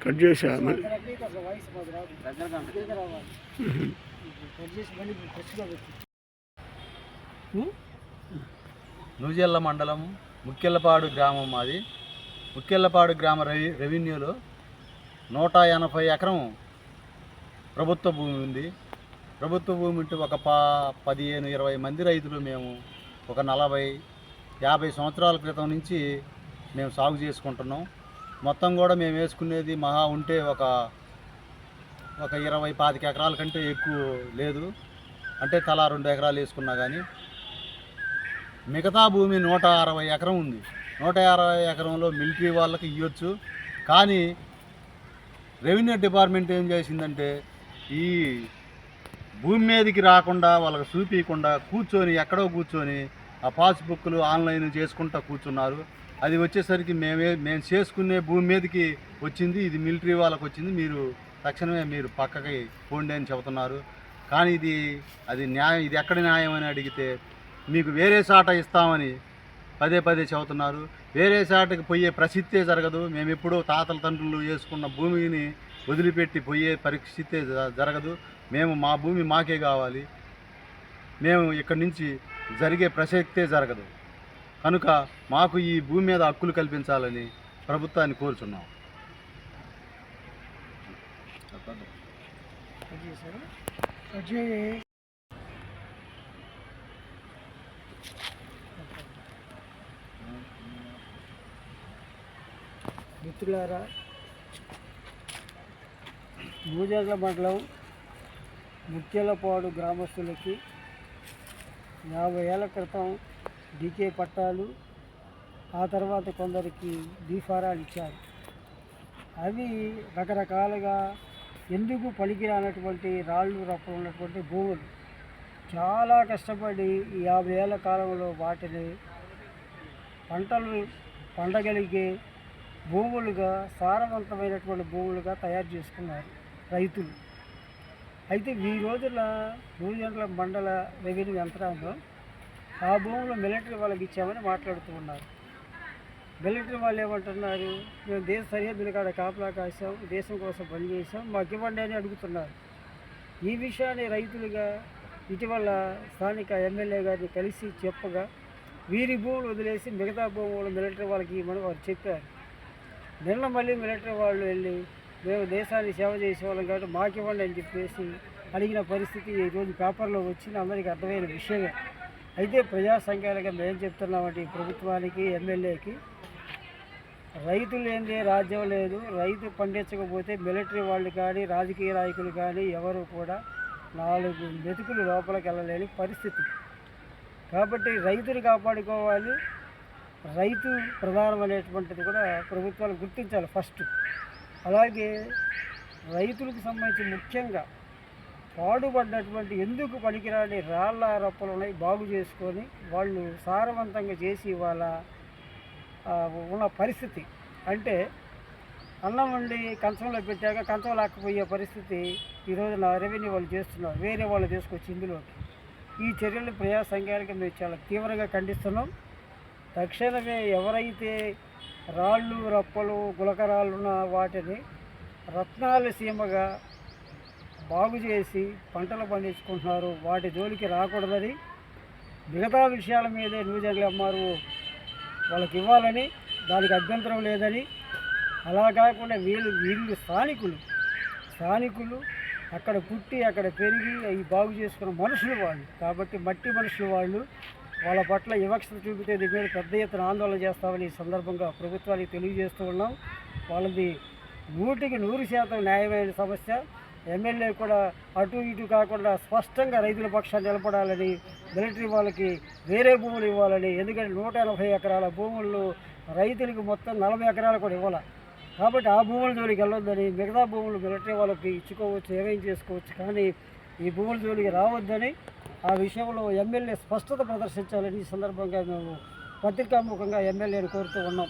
Cut చేసా నూజెల్ల మండలం ముక్కెళ్ళపాడు గ్రామం మాది. ముక్కెళ్ళపాడు గ్రామ రెవెన్యూలో 180 ఎకరం ప్రభుత్వ భూమి ఉంది. ప్రభుత్వ భూమి ఉంటే ఒక 15-20 మంది రైతులు మేము ఒక 40-50 సంవత్సరాల క్రితం నుంచి మేము సాగు చేసుకుంటున్నాం. మొత్తం కూడా మేము వేసుకునేది మహా ఉంటే ఒక 20-25 ఎకరాల కంటే ఎక్కువ లేదు. అంటే తలా 2 ఎకరాలు వేసుకున్నా కానీ మిగతా భూమి 160 ఎకరం ఉంది. 160 ఎకరంలో మిలిటరీ వాళ్ళకి ఇవ్వచ్చు. కానీ రెవెన్యూ డిపార్ట్మెంట్ ఏం చేసిందంటే ఈ భూమి మీదకి రాకుండా వాళ్ళకి చూపించకుండా ఎక్కడో కూర్చొని ఆ పాస్బుక్లు ఆన్లైన్ చేసుకుంటూ కూర్చున్నారు. అది వచ్చేసరికి మేము చేసుకునే భూమి మీదకి వచ్చింది, ఇది మిలిటరీ వాళ్ళకి వచ్చింది, మీరు తక్షణమే మీరు పక్కకి పోండి అని చెబుతున్నారు. కానీ అది న్యాయం, ఇది ఎక్కడ న్యాయం అని అడిగితే మీకు వేరే సాట ఇస్తామని పదే చెబుతున్నారు. వేరే సాటకి పోయే ప్రసిద్ధే జరగదు. మేము ఎప్పుడూ తాతల తండ్రులు వేసుకున్న భూమిని వదిలిపెట్టి పోయే పరిస్థితే జరగదు. మేము మా భూమి మాకే కావాలి. మేము ఇక్కడి నుంచి జరిగే ప్రసక్తే జరగదు. కనుక మాకు ఈ భూమి మీద హక్కులు కల్పించాలని ప్రభుత్వాన్ని కోరుచున్నాం. మిత్రులారా, నూజెల్ల మండలం ముక్కెళ్ళపాడు గ్రామస్తులకి 50 ఏళ్ల క్రితం డీకే పట్టాలు, ఆ తర్వాత కొందరికి డీఫారాలు ఇచ్చారు. అవి రకరకాలుగా ఎందుకు పనికిరానటువంటి రాళ్ళు రప్పలు ఉన్నటువంటి భూములు. చాలా కష్టపడి ఈ 50 ఏళ్ల కాలంలో వాటిని పంటలు పండగలిగే భూములుగా, సారవంతమైనటువంటి భూములుగా తయారు చేసుకున్నారు రైతులు. అయితే ఈ రోజున నూజెల్ల మండల రెవెన్యూ యంత్రాంగం ఆ భూములు మిలిటరీ వాళ్ళకి ఇచ్చామని మాట్లాడుతూ ఉన్నారు. మిలిటరీ వాళ్ళు ఏమంటున్నారు, మేము దేశ సరిహద్దుల కాడ కాపలా కాసాం, దేశం కోసం పనిచేసాం, మాకు ఇవ్వండి అని అడుగుతున్నారు. ఈ విషయాన్ని రైతులుగా ఇటీవల స్థానిక ఎమ్మెల్యే గారిని కలిసి చెప్పగా వీరి భూములు వదిలేసి మిగతా భూములు మిలిటరీ వాళ్ళకి ఇవ్వమని వారు చెప్పారు. నిన్న మళ్ళీ మిలిటరీ వాళ్ళు వెళ్ళి మేము దేశానికి సేవ చేసేవాళ్ళం కాబట్టి మాకు ఇవ్వండి అని చెప్పేసి అడిగిన పరిస్థితి ఈరోజు పేపర్లో వచ్చింది, అందరికీ అర్థమైన విషయమే. అయితే ప్రజా సంఘాలుగా మేము చెప్తున్నామంటే ప్రభుత్వానికి, ఎమ్మెల్యేకి, రైతు లేనిదే రాజ్యం లేదు. రైతు పండించకపోతే మిలిటరీ వాళ్ళు కానీ, రాజకీయ నాయకులు కానీ ఎవరు కూడా 4 మెతుకులు లోపలికి వెళ్ళలేని పరిస్థితి. కాబట్టి రైతుని కాపాడుకోవాలి. రైతు ప్రధానం అనేటువంటిది కూడా ప్రభుత్వాలు గుర్తించాలి ఫస్ట్. అలాగే రైతులకు సంబంధించి ముఖ్యంగా పాడుపడినటువంటి ఎందుకు పనికిరాని రాళ్ళ రప్పలు ఉన్నాయి, బాగు చేసుకొని వాళ్ళు సారవంతంగా చేసి వాళ్ళ ఉన్న పరిస్థితి. అంటే అన్నం వండి కంచంలో పెట్టాక కంచం లాక్కపోయే పరిస్థితి ఈరోజు రెవెన్యూ వాళ్ళు చేస్తున్నారు, వేరే వాళ్ళు తీసుకొచ్చి ఇందులోకి. ఈ చర్యలు ప్రజా సంఘాలకి మేము చాలా తీవ్రంగా ఖండిస్తున్నాం. తక్షణమే ఎవరైతే రాళ్ళు రప్పలు గులకరాళ్ళు ఉన్న వాటిని రత్నాల సీమగా బాగు చేసి పంటలు పండించుకుంటున్నారు, వాటి జోలికి రాకూడదని, మిగతా విషయాల మీదే నూజెల్ల ఎంఆర్ఓ వాళ్ళకి ఇవ్వాలని, దానికి అభ్యంతరం లేదని. అలా కాకుండా వీళ్ళు స్థానికులు అక్కడ పుట్టి అక్కడ పెరిగి అవి బాగు చేసుకున్న మనుషులు వాళ్ళు కాబట్టి, మట్టి మనుషులు వాళ్ళు. వాళ్ళ పట్ల వివక్షత చూపితే దీని మీద పెద్ద ఎత్తున ఆందోళన చేస్తామని ఈ సందర్భంగా ప్రభుత్వానికి తెలియజేస్తూ ఉన్నాం. వాళ్ళది 100% న్యాయమైన సమస్య. ఎమ్మెల్యే కూడా అటు ఇటు కాకుండా స్పష్టంగా రైతుల పక్షాన్ని నిలబడాలని, మిలిటరీ వాళ్ళకి వేరే భూములు ఇవ్వాలని. ఎందుకంటే 180 ఎకరాల భూముల్లో రైతులకు మొత్తం 40 ఎకరాలు కూడా ఇవ్వాలి. కాబట్టి ఆ భూముల జోలికి వెళ్ళొద్దని, మిగతా భూములు మిలిటరీ వాళ్ళకి ఇచ్చుకోవచ్చు, ఏమేం చేసుకోవచ్చు, కానీ ఈ భూముల జోలికి రావద్దని, ఆ విషయంలో ఎమ్మెల్యే స్పష్టత ప్రదర్శించాలని ఈ సందర్భంగా మేము పత్రికాముఖంగా ఎమ్మెల్యేని కోరుతూ ఉన్నాం.